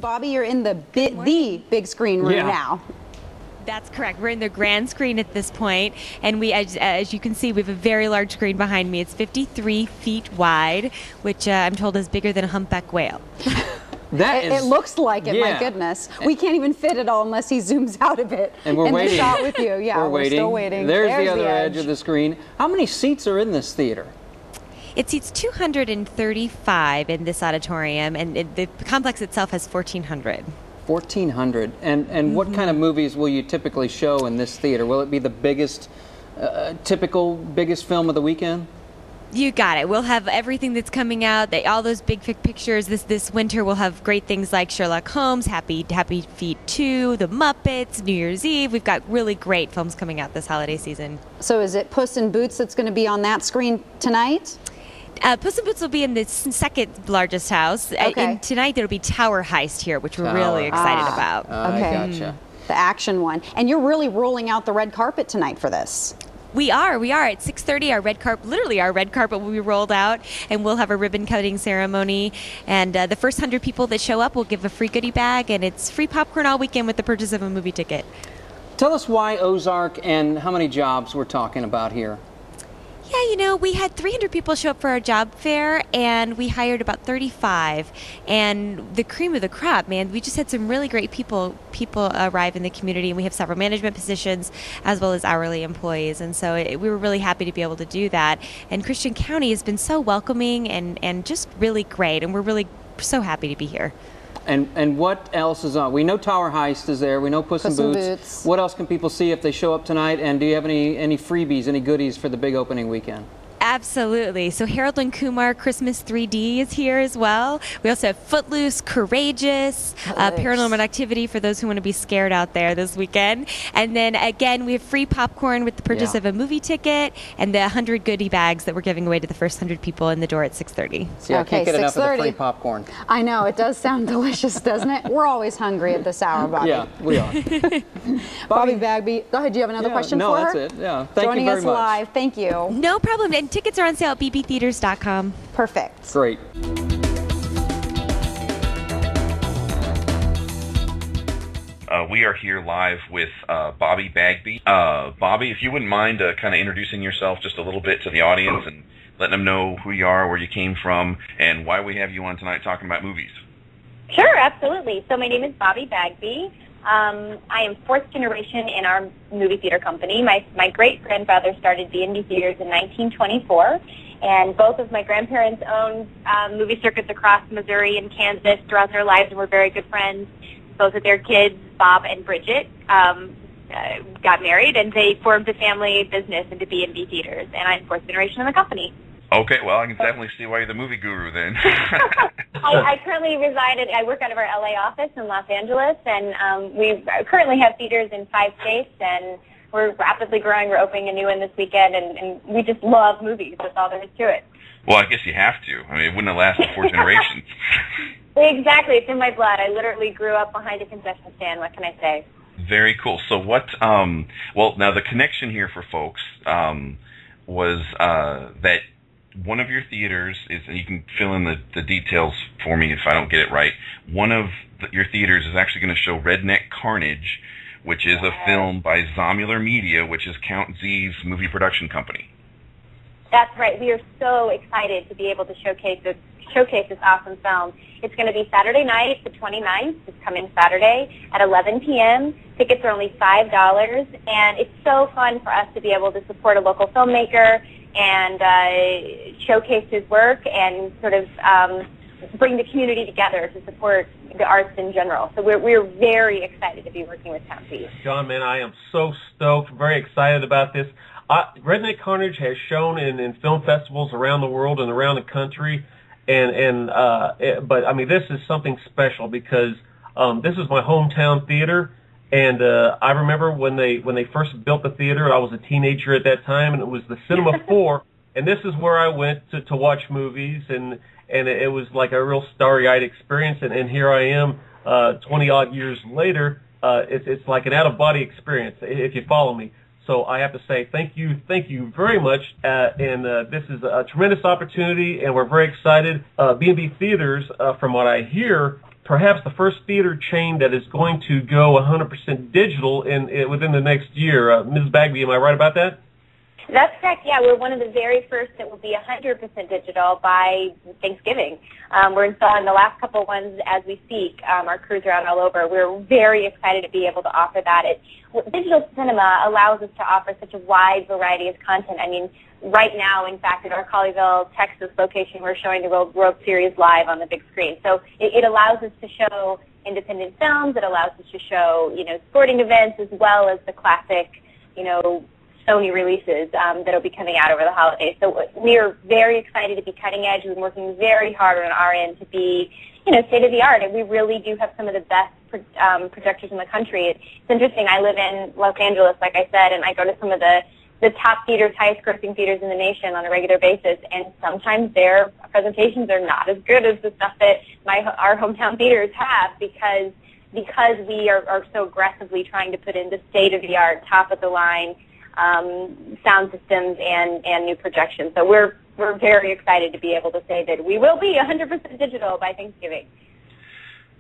Bobbie, you're in the big screen room now. That's correct. We're in the grand screen at this point, and we, as you can see, we have a very large screen behind me. It's 53 feet wide, which I'm told is bigger than a humpback whale. It looks like it, my goodness. We can't even fit it all unless he zooms out of it. And we're waiting. The shot with you. Yeah, we're still waiting. There's the other edge of the screen. How many seats are in this theater? It seats 235 in this auditorium, and the complex itself has 1,400. 1,400. And what kind of movies will you typically show in this theater? Will it be the biggest, biggest film of the weekend? You got it. We'll have everything that's coming out. All those big pictures. This winter we'll have great things like Sherlock Holmes, Happy Feet 2, The Muppets, New Year's Eve. We've got really great films coming out this holiday season. So is it Puss in Boots that's going to be on that screen tonight? Puss in Boots will be in the second largest house. Okay. And tonight there'll be Tower Heist here, which we're really excited about. Okay. Gotcha. The action one. And you're really rolling out the red carpet tonight for this. We are at 6:30. Our red carpet, literally our red carpet, will be rolled out, and we'll have a ribbon cutting ceremony. And the first 100 people that show up will give a free goodie bag, and it's free popcorn all weekend with the purchase of a movie ticket. Tell us why Ozark and how many jobs we're talking about here. Yeah, you know, we had 300 people show up for our job fair, and we hired about 35. And the cream of the crop, man, we just had some really great people arrive in the community, and we have several management positions as well as hourly employees. And so we were really happy to be able to do that. And Christian County has been so welcoming and just really great, and we're really so happy to be here. And what else is on? We know Tower Heist is there. We know Puss in Boots. What else can people see if they show up tonight? And do you have any freebies, any goodies for the big opening weekend? Absolutely. So Harold and Kumar Christmas 3D is here as well. We also have Footloose, Courageous, Paranormal Activity for those who want to be scared out there this weekend. And then again, we have free popcorn with the purchase of a movie ticket, and the 100 goodie bags that we're giving away to the first 100 people in the door at 6:30. See, I can't get enough of the free popcorn. I know, it does sound delicious, doesn't it? We're always hungry at this hour, Bobbie. Yeah, we are. Bobbie Bagby, go ahead. Do you have another question for her? No, that's it. Yeah, thank you very much. Joining us live. Thank you. No problem. And tickets are on sale at bbtheaters.com. Perfect. Great. We are here live with Bobbie Bagby. Bobbie, if you wouldn't mind kind of introducing yourself just a little bit to the audience and letting them know who you are, where you came from, and why we have you on tonight talking about movies. Sure, absolutely. So my name is Bobbie Bagby. I am fourth generation in our movie theater company. My great-grandfather started B&B Theaters in 1924, and both of my grandparents owned movie circuits across Missouri and Kansas throughout their lives and were very good friends. Both of their kids, Bob and Bridget, got married, and they formed a family business into B&B Theaters, and I'm fourth generation in the company. Okay, well, I can definitely see why you're the movie guru then. I currently I work out of our LA office in Los Angeles, and we currently have theaters in 5 states, and we're rapidly growing. We're opening a new one this weekend, and we just love movies. That's all there is to it. Well, I guess you have to. I mean, it wouldn't have lasted 4 generations. Exactly. It's in my blood. I literally grew up behind a concession stand. What can I say? Very cool. So what, well, now the connection here for folks was that one of your theaters is, and you can fill in the details for me if I don't get it right, one of your theaters is actually going to show Redneck Carnage, which is a film by Zomular Media, which is Count Z's movie production company. That's right. We are so excited to be able to showcase this awesome film. It's going to be Saturday night, the 29th. It's coming Saturday at 11 p.m. Tickets are only $5, and it's so fun for us to be able to support a local filmmaker and showcase his work and sort of bring the community together to support the arts in general. So we're very excited to be working with Count Z. John, man, I am so stoked, very excited about this. Redneck Carnage has shown in film festivals around the world and around the country, but I mean, this is something special because this is my hometown theater, and I remember when they first built the theater. I was a teenager at that time, and it was the Cinema 4, and this is where I went to watch movies, and it was like a real starry-eyed experience, and here I am 20-odd years later. It's like an out-of-body experience, if you follow me. So I have to say thank you very much, and this is a tremendous opportunity, and we're very excited. B&B Theaters, from what I hear, perhaps the first theater chain that is going to go 100% digital within the next year. Ms. Bagby, am I right about that? That's correct. Yeah, we're one of the very first that will be 100% digital by Thanksgiving. We're installing the last couple ones as we speak. Our crews are out all over. We're very excited to be able to offer that. Digital cinema allows us to offer such a wide variety of content. I mean, right now, in fact, at our Colleyville, Texas location, we're showing the World Series live on the big screen. So it allows us to show independent films. It allows us to show, sporting events as well as the classic, Sony releases that will be coming out over the holidays. So we're very excited to be cutting edge. We've been working very hard on our end to be, state of the art. And we really do have some of the best projectors in the country. It's interesting. I live in Los Angeles, like I said, and I go to some of the top theaters, highest grossing theaters in the nation on a regular basis. And sometimes their presentations are not as good as the stuff that our hometown theaters have because we are so aggressively trying to put in the state of the art, top of the line sound systems and new projections. So we're very excited to be able to say that we will be 100% digital by Thanksgiving.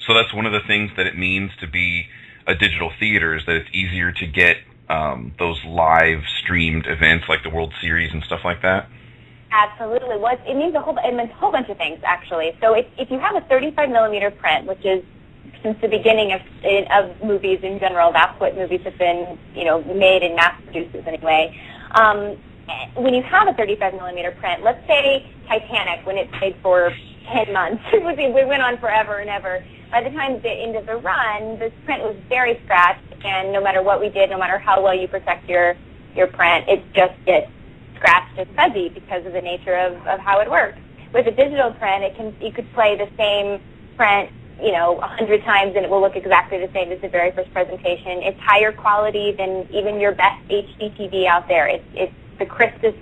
So that's one of the things that it means to be a digital theater, is that it's easier to get those live streamed events like the World Series and stuff like that? Absolutely. Well, it means a whole bunch of things, actually. So if you have a 35mm print, which is since the beginning of movies in general, that's what movies have been, made and mass-produced anyway. When you have a 35mm print, let's say Titanic, when it played for 10 months, it went on forever and ever. By the time the end of the run, this print was very scratched, and no matter what we did, no matter how well you protect your print, it just gets scratched and fuzzy because of the nature of how it works. With a digital print, you could play the same print 100 times and it will look exactly the same as the very first presentation. It's higher quality than even your best HD TV out there. It's the crispest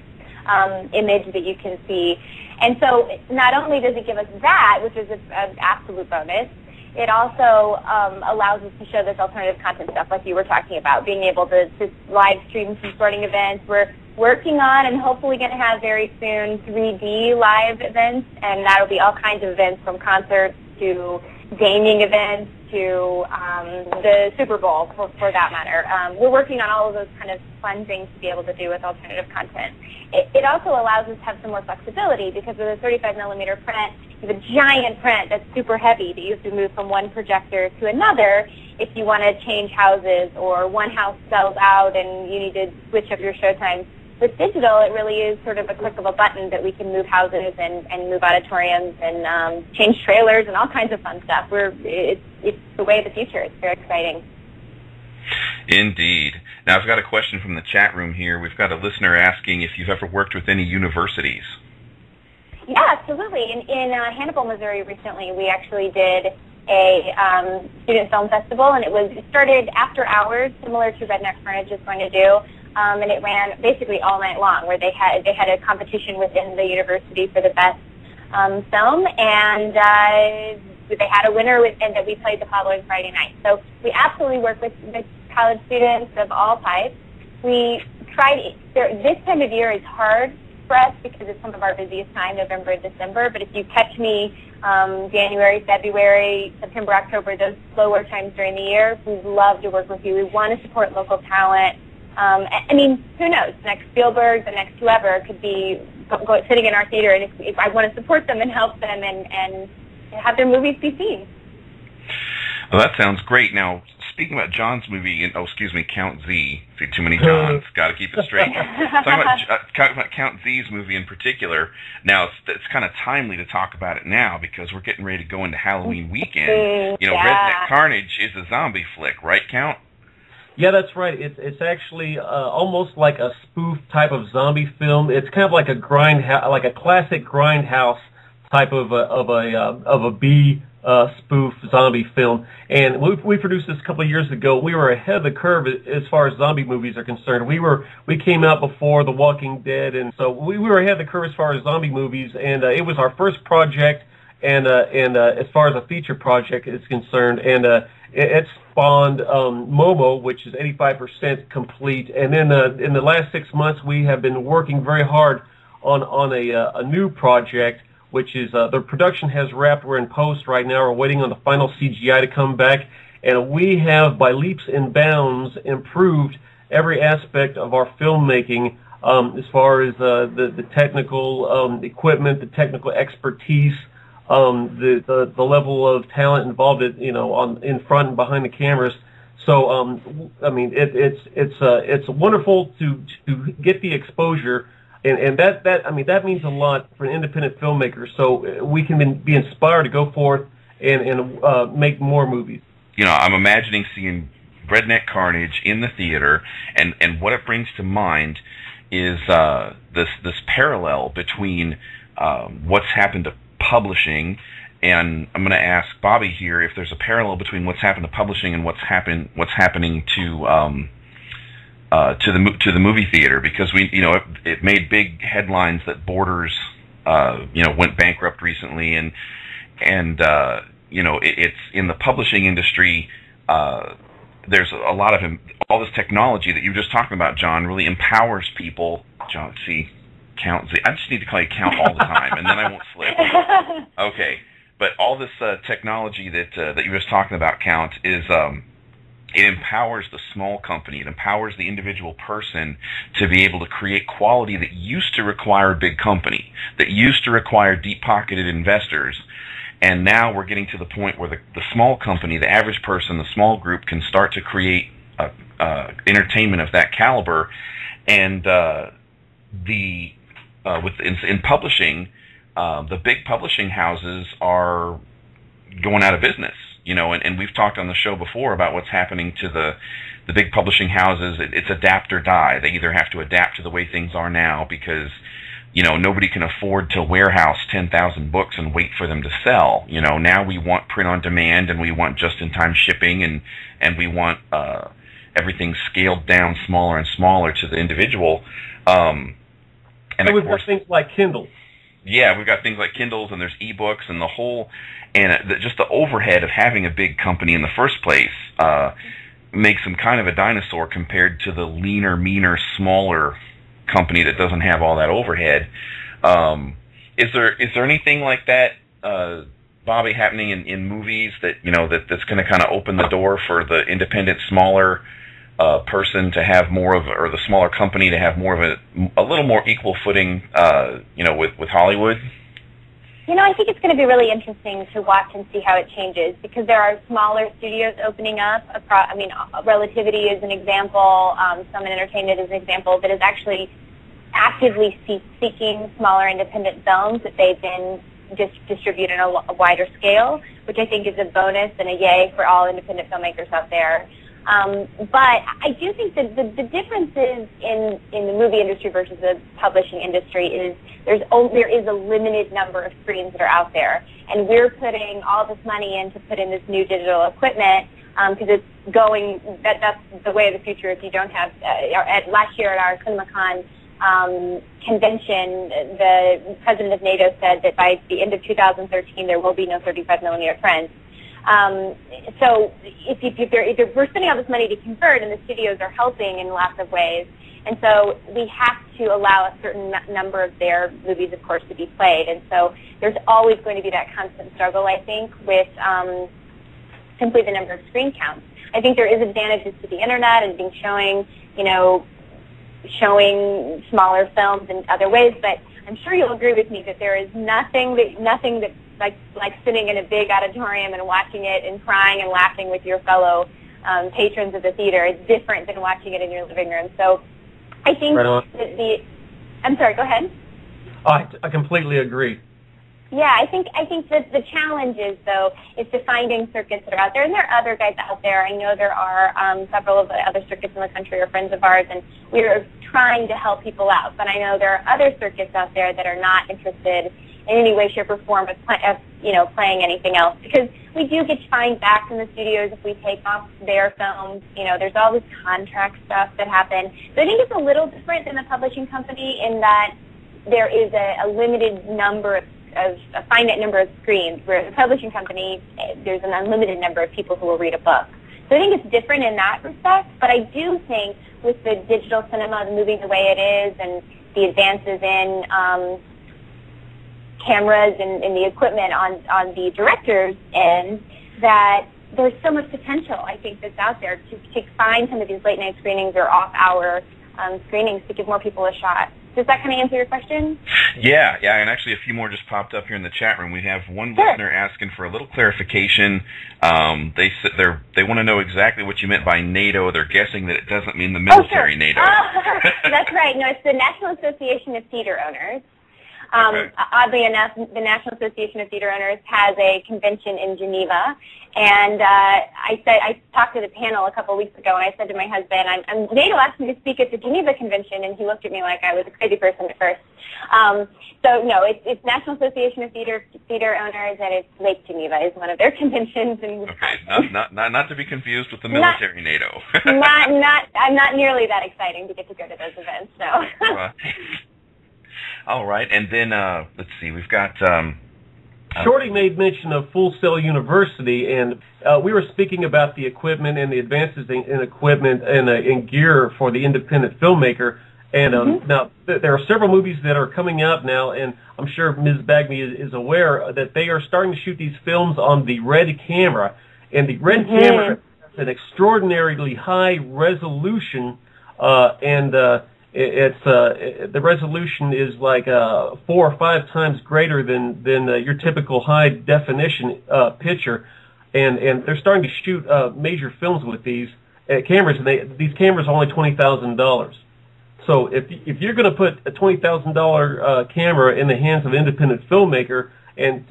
image that you can see. And so not only does it give us that, which is an absolute bonus, it also allows us to show this alternative content stuff like you were talking about, being able to live stream some sporting events. We're working on and hopefully going to have very soon 3D live events, and that'll be all kinds of events from concerts to gaming events to the Super Bowl, for that matter. We're working on all of those kind of fun things to be able to do with alternative content. It also allows us to have some more flexibility because with a 35mm print, you have a giant print that's super heavy that you have to move from one projector to another if you want to change houses or one house sells out and you need to switch up your showtimes. With digital, it really is sort of a click of a button that we can move houses and move auditoriums and change trailers and all kinds of fun stuff. It's the way of the future. It's very exciting. Indeed. Now, I've got a question from the chat room here. We've got a listener asking if you've ever worked with any universities. Yeah, absolutely. In Hannibal, Missouri recently, we actually did a student film festival, and it started after hours, similar to Redneck Furniture is going to do. And it ran basically all night long, where they had a competition within the university for the best film, and they had a winner, and that we played the following Friday night. So we absolutely work with college students of all types. We tried. This time of year is hard for us because it's some of our busiest time, November and December. But if you catch me January, February, September, October, those slower times during the year, we'd love to work with you. We want to support local talent. I mean, who knows? Next Spielberg, the next whoever could be sitting in our theater, and if I want to support them and help them and have their movies be seen. Well, that sounds great. Now, speaking about John's movie, Count Z. See, too many Johns. Got to keep it straight. Talking about Count Z's movie in particular. Now, it's kind of timely to talk about it now because we're getting ready to go into Halloween weekend. Redneck Carnage is a zombie flick, right, Count? Yeah, that's right. It's actually almost like a spoof type of zombie film. It's kind of like a like a classic grindhouse type of a B spoof zombie film. And we produced this a couple of years ago. We were ahead of the curve as far as zombie movies are concerned. We came out before The Walking Dead, and so we were ahead of the curve as far as zombie movies. And it was our first project, and as far as a feature project is concerned, and it spawned Momo, which is 85% complete. And then in the last 6 months, we have been working very hard on a new project, which is the production has wrapped. We're in post right now. We're waiting on the final CGI to come back, and we have, by leaps and bounds, improved every aspect of our filmmaking as far as the technical equipment, the technical expertise, the level of talent involved, in front and behind the cameras. So, I mean, it's wonderful to get the exposure, and that means a lot for an independent filmmaker. So we can be inspired to go forth and make more movies. I'm imagining seeing Redneck Carnage in the theater, and what it brings to mind is this parallel between what's happened to publishing. And I'm going to ask Bobbie here if there's a parallel between what's happened to publishing and what's happening to the movie theater, because it made big headlines that Borders went bankrupt recently, and it's in the publishing industry. There's a lot of all this technology that you were just talking about, John, really empowers people. John, I just need to call you Count all the time, and then I won't slip. Okay. But all this technology that you were just talking about, Count, is it empowers the small company. It empowers the individual person to be able to create quality that used to require a big company, that used to require deep-pocketed investors. And now we're getting to the point where the small company, the average person, the small group can start to create entertainment of that caliber. And in publishing, the big publishing houses are going out of business, and we've talked on the show before about what's happening to the big publishing houses. It's adapt or die. They either have to adapt to the way things are now, because nobody can afford to warehouse 10,000 books and wait for them to sell. Now we want print on demand, and we want just-in-time shipping, and we want everything scaled down smaller and smaller to the individual. And we've got things like Kindle. Yeah, we've got things like Kindles, and there's ebooks, and just the overhead of having a big company in the first place makes them kind of a dinosaur compared to the leaner, meaner, smaller company that doesn't have all that overhead. Is there anything like that, Bobbie, happening in movies that's going to kind of open the door for the independent, smaller person to have more of, or the smaller company to have more of a little more equal footing, with Hollywood? I think it's going to be really interesting to watch and see how it changes, because there are smaller studios opening up. Relativity is an example. Summit Entertainment is an example that is actually actively seeking smaller independent films that they've been distribute on a wider scale, which I think is a bonus and a yay for all independent filmmakers out there. But I do think that the differences in the movie industry versus the publishing industry is there is a limited number of screens that are out there, and we're putting all this money in to put in this new digital equipment because it's going. That's the way of the future. If you don't have last year at our CinemaCon convention, the president of NATO said that by the end of 2013 there will be no 35mm prints. So if we're spending all this money to convert, and the studios are helping in lots of ways, and so we have to allow a certain number of their movies, of course, to be played. And so there's always going to be that constant struggle, I think, with simply the number of screen counts. I think there is advantages to the internet and showing smaller films in other ways, but I'm sure you'll agree with me that there is nothing that like sitting in a big auditorium and watching it and crying and laughing with your fellow patrons of the theater is different than watching it in your living room. So I think that I'm sorry, go ahead. I completely agree. Yeah, I think that the challenge is, though, is to finding circuits that are out there. And there are other guys out there. I know there are several of the other circuits in the country are friends of ours, and we're trying to help people out. But I know there are other circuits out there that are not interested in any way, shape, or form of playing anything else. Because we do get fined back from the studios if we take off their films. There's all this contract stuff that happens. So I think it's a little different than the publishing company in that there is a limited number of a finite number of screens, where the publishing company, there's an unlimited number of people who will read a book. So I think it's different in that respect, but I do think with the digital cinema, the movie the way it is, and the advances in cameras and the equipment on the director's end, that there's so much potential, I think, that's out there to find some of these late night screenings or off-hour screenings to give more people a shot. Does that kind of answer your question? Yeah, and actually a few more just popped up here in the chat room. We have one listener asking for a little clarification. They want to know exactly what you meant by NATO. They're guessing that it doesn't mean the military NATO. That's right. No, it's the National Association of Theater Owners. Oddly enough, the National Association of Theater Owners has a convention in Geneva, and I talked to the panel a couple of weeks ago, and I said to my husband, NATO asked me to speak at the Geneva convention, and he looked at me like I was a crazy person at first. So no, it's National Association of Theater Owners, and it's Lake Geneva is one of their conventions. And not to be confused with the military NATO. I'm not nearly that exciting to get to go to those events. So. All right, and then let's see, we've got. Shorty made mention of Full Sail University, and we were speaking about the equipment and the advances in equipment and in gear for the independent filmmaker. And now there are several movies that are coming out now, and I'm sure Ms. Bagby is aware that they are starting to shoot these films on the Red camera, and the Red camera has an extraordinarily high resolution, the resolution is like 4 or 5 times greater than your typical high definition picture, and they're starting to shoot major films with these cameras, and these cameras are only $20,000. So if you're going to put a $20,000 camera in the hands of an independent filmmaker, and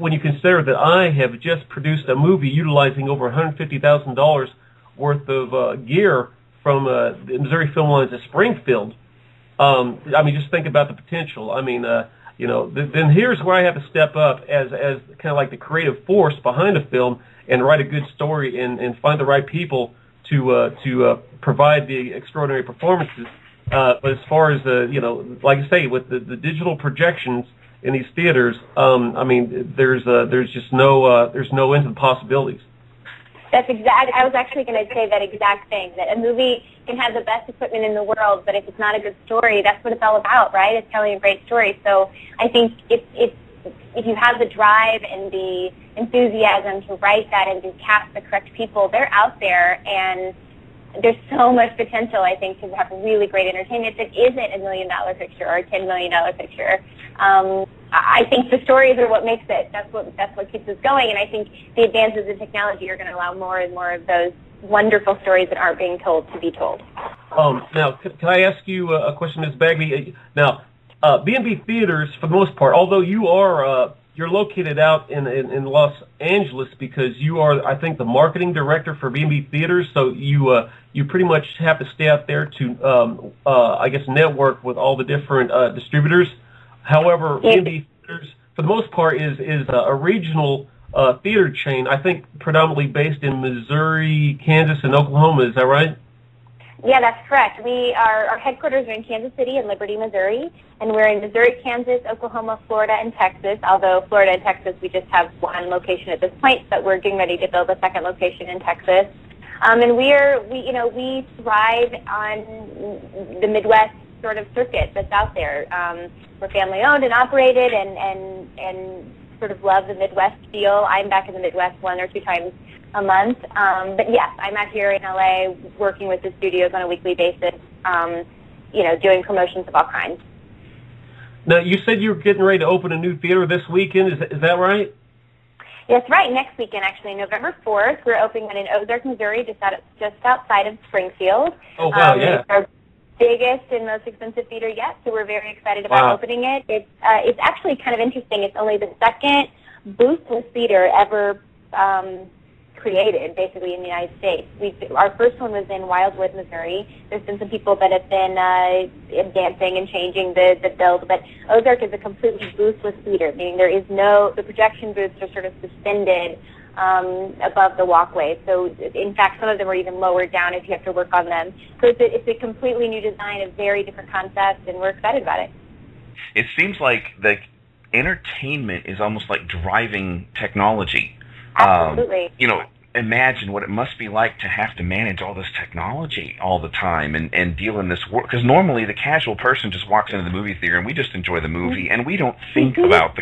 when you consider that I have just produced a movie utilizing over $150,000 worth of gear from the Missouri Film Lines of Springfield. I mean, just think about the potential. I mean, then here's where I have to step up as kind of like the creative force behind a film and write a good story and find the right people to provide the extraordinary performances. But as far as like I say, with the digital projections in these theaters, I mean, there's just no end to the possibilities. That's exact. I was actually going to say that exact thing, that a movie can have the best equipment in the world, but if it's not a good story, that's what it's all about, right? It's telling a great story. So I think if you have the drive and the enthusiasm to write that and to cast the correct people, they're out there, and there's so much potential, I think, to have really great entertainment that isn't $1 million picture or a $10 million picture. I think the stories are what makes it. That's what keeps us going, and I think the advances in technology are going to allow more and more of those wonderful stories that aren't being told to be told. Now, can I ask you a question, Ms. Bagby? Now, B&B Theaters, for the most part, although you're located out in Los Angeles because you are, I think, the marketing director for B&B Theaters, so you pretty much have to stay out there to, I guess, network with all the different distributors. However, B&B Theaters, for the most part, is a regional theater chain, I think predominantly based in Missouri, Kansas, and Oklahoma. Is that right? Yeah, that's correct. Our headquarters are in Kansas City and Liberty, Missouri, and we're in Missouri, Kansas, Oklahoma, Florida, and Texas, although Florida and Texas, we just have one location at this point, but we're getting ready to build a second location in Texas. And we thrive on the Midwest sort of circuit that's out there. We're family owned and operated, and sort of love the Midwest feel. I'm back in the Midwest 1 or 2 times a month, but yes, I'm out here in LA working with the studios on a weekly basis, doing promotions of all kinds. Now, you said you were getting ready to open a new theater this weekend. Is that right? That's right. Next weekend, actually, November 4th, we're opening one in Ozark, Missouri, just outside of Springfield. Oh wow! Yeah. It's our biggest and most expensive theater yet, so we're very excited about opening it. It's actually kind of interesting. It's only the second boothless theater ever created, basically, in the United States. Our first one was in Wildwood, Missouri. There's been some people that have been advancing and changing the build, but Ozark is a completely boothless theater, meaning there is the projection booths are sort of suspended above the walkway. So, in fact, some of them are even lowered down if you have to work on them. So it's a completely new design, a very different concept, and we're excited about it. It seems like the entertainment is almost like driving technology. Absolutely. imagine what it must be like to have to manage all this technology all the time and deal in this work. Because normally the casual person just walks into the movie theater and we just enjoy the movie and we don't think about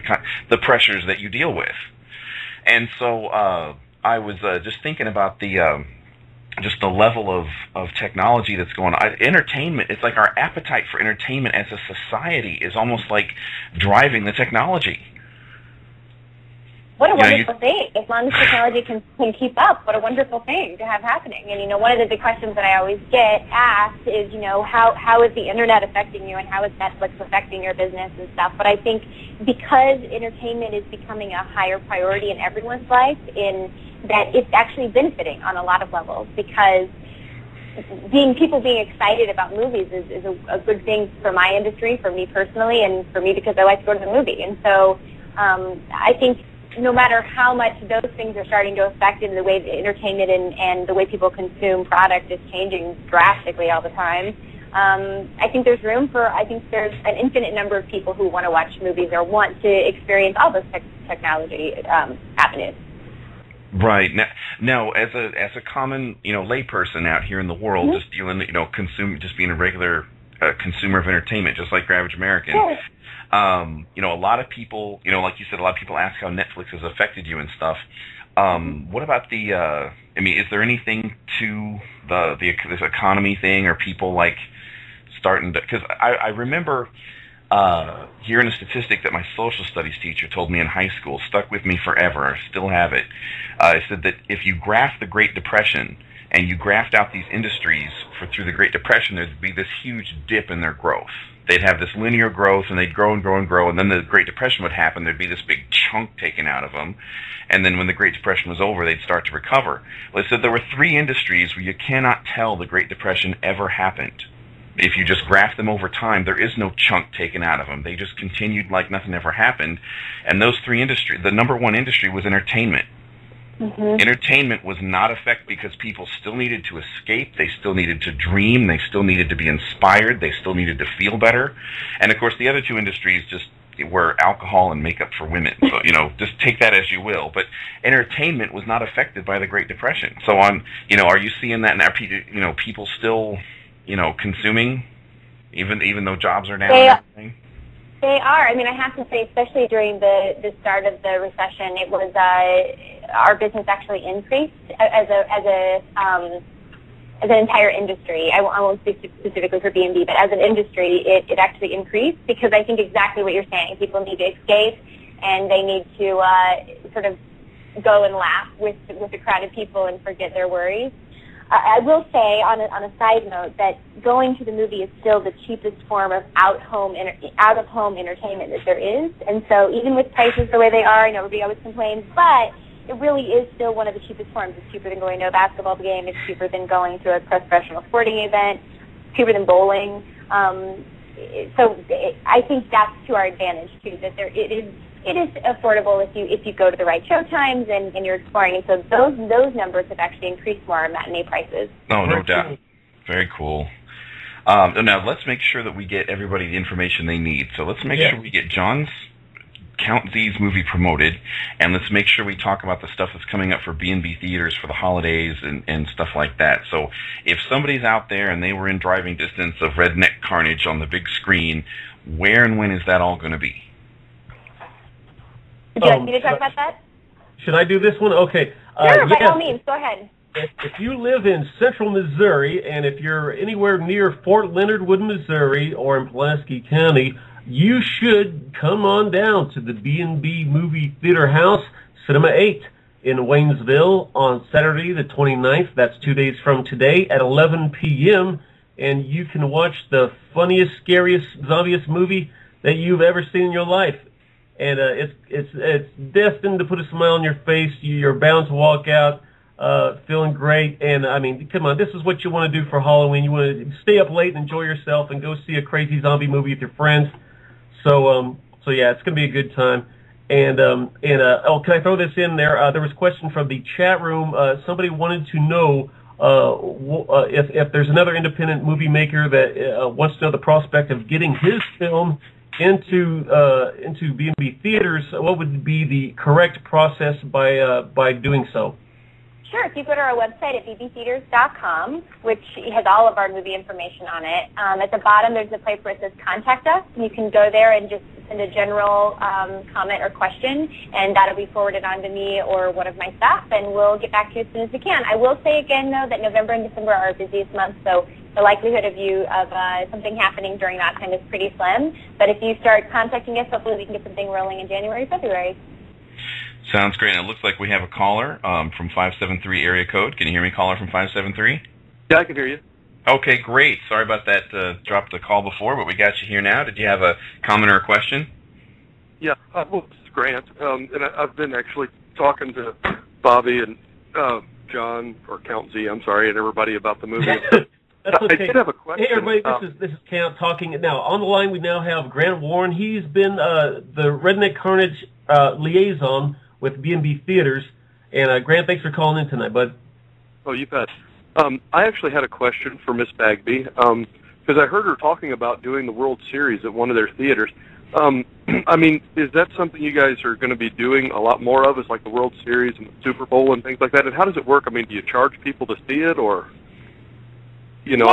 the pressures that you deal with. And so I was just thinking about just the level of technology that's going on. Entertainment, it's like our appetite for entertainment as a society is almost like driving the technology. What a wonderful thing. As long as technology can keep up, what a wonderful thing to have happening. And, one of the big questions that I always get asked is, how is the internet affecting you and how is Netflix affecting your business and stuff. But I think because entertainment is becoming a higher priority in everyone's life, in that it's actually benefiting on a lot of levels, because people being excited about movies is a good thing for my industry, for me personally, and for me because I like to go to the movie. And so I think no matter how much those things are starting to affect in the way that entertainment and the way people consume product is changing drastically all the time, I think there's there's an infinite number of people who want to watch movies or want to experience all those technology avenues. Right. Now, as a common, layperson out here in the world, just dealing, just being a regular consumer of entertainment, just like your average American. Sure. A lot of people, like you said, a lot of people ask how Netflix has affected you and stuff. What about is there anything to this economy thing, or people like starting to, because I remember hearing a statistic that my social studies teacher told me in high school, stuck with me forever, I still have it. It said that if you graph the Great Depression and you graphed out these industries through the Great Depression, there'd be this huge dip in their growth. They'd have this linear growth, and they'd grow and grow and grow, and then the Great Depression would happen. There'd be this big chunk taken out of them, and then when the Great Depression was over, they'd start to recover. Well, it said there were 3 industries where you cannot tell the Great Depression ever happened. If you just graph them over time, there is no chunk taken out of them. They just continued like nothing ever happened. And those 3 industries, the number 1 industry was entertainment. Entertainment was not affected because people still needed to escape, they still needed to dream, they still needed to be inspired, they still needed to feel better. And of course the other 2 industries just were alcohol and makeup for women. So, just take that as you will. But entertainment was not affected by the Great Depression. So are you seeing that now? People still, consuming, even though jobs are down and everything? They are. I have to say, especially during the start of the recession, it was our business actually increased as an entire industry. I won't speak specifically for B&B, but as an industry, it actually increased, because I think exactly what you're saying. People need to escape, and they need to sort of go and laugh with a crowd of people and forget their worries. I will say, on a side note, that going to the movie is still the cheapest form of out-of-home entertainment that there is. And so even with prices the way they are, I know everybody always complains, but it really is still one of the cheapest forms. It's cheaper than going to a basketball game. It's cheaper than going to a professional sporting event. It's cheaper than bowling. So I think that's to our advantage, too, that it is affordable if you go to the right show times and you're exploring. And so those numbers have actually increased more on matinee prices. Oh, no doubt. Very cool. Now, let's make sure that we get everybody the information they need. So let's make sure we get John's Count Z's movie promoted, and let's make sure we talk about the stuff that's coming up for B&B Theaters for the holidays and stuff like that. So if somebody's out there and they were in driving distance of Redneck Carnage on the big screen, where and when is that all going to be? Would you like me to talk about that? Should I do this one? Okay. Sure, by all means. Go ahead. If you live in central Missouri, and if you're anywhere near Fort Leonard Wood, Missouri, or in Pulaski County, you should come on down to the B&B Movie Theater House, Cinema 8, in Waynesville on Saturday the 29th. That's 2 days from today at 11 p.m., and you can watch the funniest, scariest, zombiest movie that you've ever seen in your life. And it's destined to put a smile on your face. You're bound to walk out feeling great. And, come on, this is what you want to do for Halloween. You want to stay up late and enjoy yourself and go see a crazy zombie movie with your friends. So yeah, it's going to be a good time. And can I throw this in there? There was a question from the chat room. Somebody wanted to know if there's another independent movie maker that wants to know the prospect of getting his film into B&B Theaters. What would be the correct process by doing so? Sure. If you go to our website at bbtheaters.com, which has all of our movie information on it, at the bottom there's a place where it says Contact Us. You can go there and just send a general comment or question, and that'll be forwarded on to me or one of my staff, and we'll get back to you as soon as we can. I will say again, though, that November and December are our busiest months, so the likelihood of something happening during that time is pretty slim. But if you start contacting us, hopefully we can get something rolling in January, February. Sounds great. And it looks like we have a caller from 573 area code. Can you hear me, caller from 573? Yeah, I can hear you. Okay, great. Sorry about that. Dropped the call before, but we got you here now. Did you have a comment or a question? Yeah, well, this is Grant, and I've been actually talking to Bobbie and John, or Count Z, I'm sorry, and everybody about the movie. That's okay. I did have a question. Hey, everybody, this is Count talking. Now, on the line, we now have Grant Warren. He's been the Redneck Carnage liaison with B&B Theaters. And, Grant, thanks for calling in tonight, bud. Oh, you bet. I actually had a question for Miss Bagby, because I heard her talking about doing the World Series at one of their theaters. I mean, is that something you guys are going to be doing a lot more of, is like the World Series and the Super Bowl and things like that? And how does it work? I mean, do you charge people to see it, or... You know,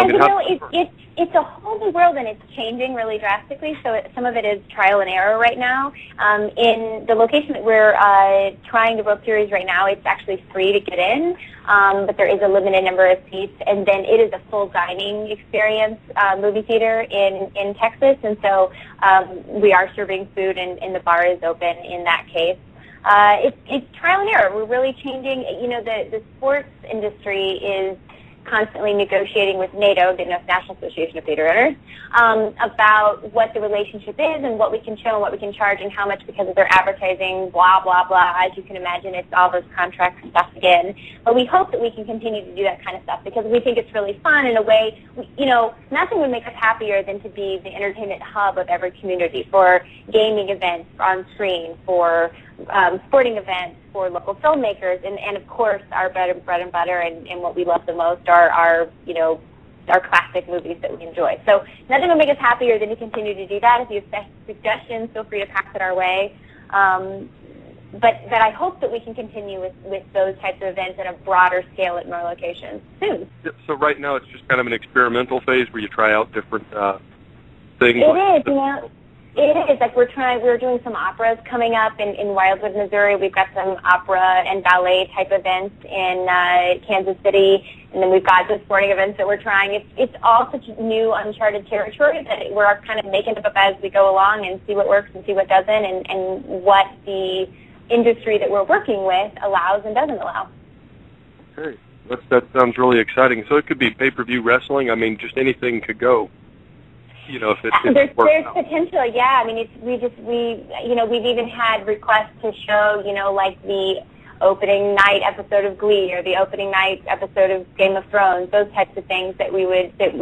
it's a whole new world, and it's changing really drastically. So some of it is trial and error right now. In the location that we're trying the World Series right now, it's actually free to get in, but there is a limited number of seats. And then it is a full dining experience movie theater in Texas, and so we are serving food, and the bar is open in that case. It's trial and error. We're really changing. You know, the sports industry is constantly negotiating with NATO, the National Association of Theater Owners, about what the relationship is and what we can show and what we can charge and how much because of their advertising, blah, blah, blah. As you can imagine, it's all those contract stuff again. But we hope that we can continue to do that kind of stuff because we think it's really fun in a way. You know, nothing would make us happier than to be the entertainment hub of every community for gaming events on screen, for sporting events, for local filmmakers, and of course our bread and butter and what we love the most are our classic movies that we enjoy. So nothing would make us happier than to continue to do that. If you have suggestions, feel free to pass it our way. But I hope that we can continue with those types of events at a broader scale at more locations soon. So right now it's just kind of an experimental phase where you try out different things. It is, you know. It is. Like we're doing some operas coming up in Wildwood, Missouri. We've got some opera and ballet type events in Kansas City, and then we've got the sporting events that we're trying. It's all such new, uncharted territory that we're kind of making it up as we go along and see what works and see what doesn't, and what the industry that we're working with allows and doesn't allow. Okay, that sounds really exciting. So it could be pay-per-view wrestling. I mean, just anything could go. You know, if there's potential, yeah. I mean, we've even had requests to show, you know, like the opening night episode of Glee or the opening night episode of Game of Thrones, those types of things that we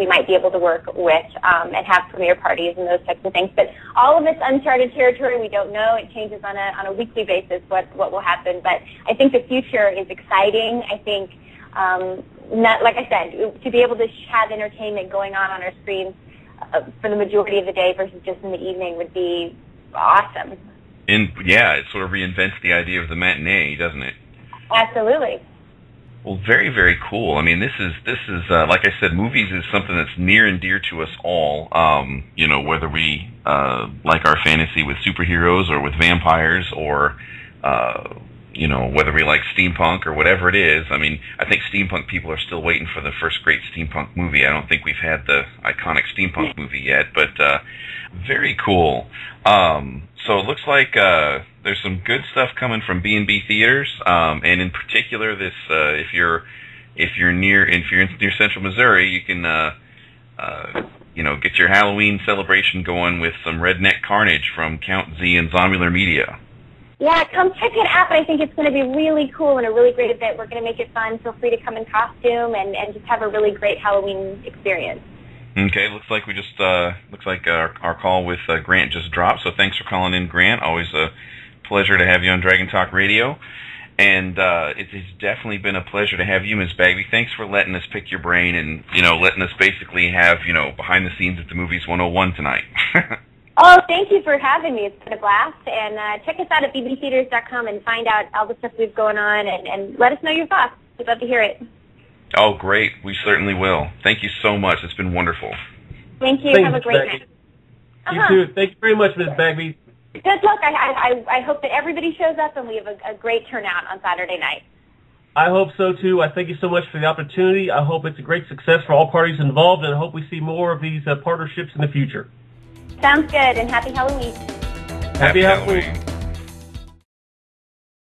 might be able to work with and have premiere parties and those types of things. But all of it's uncharted territory. We don't know. It changes on a weekly basis what will happen. But I think the future is exciting. I think, like I said, to be able to have entertainment going on our screens for the majority of the day versus just in the evening would be awesome. Yeah, it sort of reinvents the idea of the matinee, doesn't it? Absolutely. Well, very, very cool. I mean, this is like I said, movies is something that's near and dear to us all. You know, whether we like our fantasy with superheroes or with vampires, or you know, whether we like steampunk or whatever it is. I mean, I think steampunk people are still waiting for the first great steampunk movie. I don't think we've had the iconic steampunk movie yet, but very cool. So it looks like there's some good stuff coming from B&B Theaters, and in particular, this if you're near Central Missouri, you can you know, get your Halloween celebration going with some Redneck Carnage from Count Z and Zombie Media. Yeah, come check it out. I think it's going to be really cool and a really great event. We're going to make it fun. Feel free to come in costume and just have a really great Halloween experience. Okay, looks like we just our call with Grant just dropped. So thanks for calling in, Grant. Always a pleasure to have you on Dragon Talk Radio, and it's definitely been a pleasure to have you, Ms. Bagby. Thanks for letting us pick your brain and letting us basically have behind the scenes at the Movies 101 tonight. Oh, thank you for having me. It's been a blast. And check us out at bbtheaters.com and find out all the stuff we've going on and let us know your thoughts. We'd love to hear it. Oh, great. We certainly will. Thank you so much. It's been wonderful. Thank you. Have a great night. You too. Thank you very much, Ms. Bagby. Good luck. I hope that everybody shows up and we have a great turnout on Saturday night. I hope so, too. I thank you so much for the opportunity. I hope it's a great success for all parties involved, and I hope we see more of these partnerships in the future. Sounds good, and happy Halloween. Happy Halloween.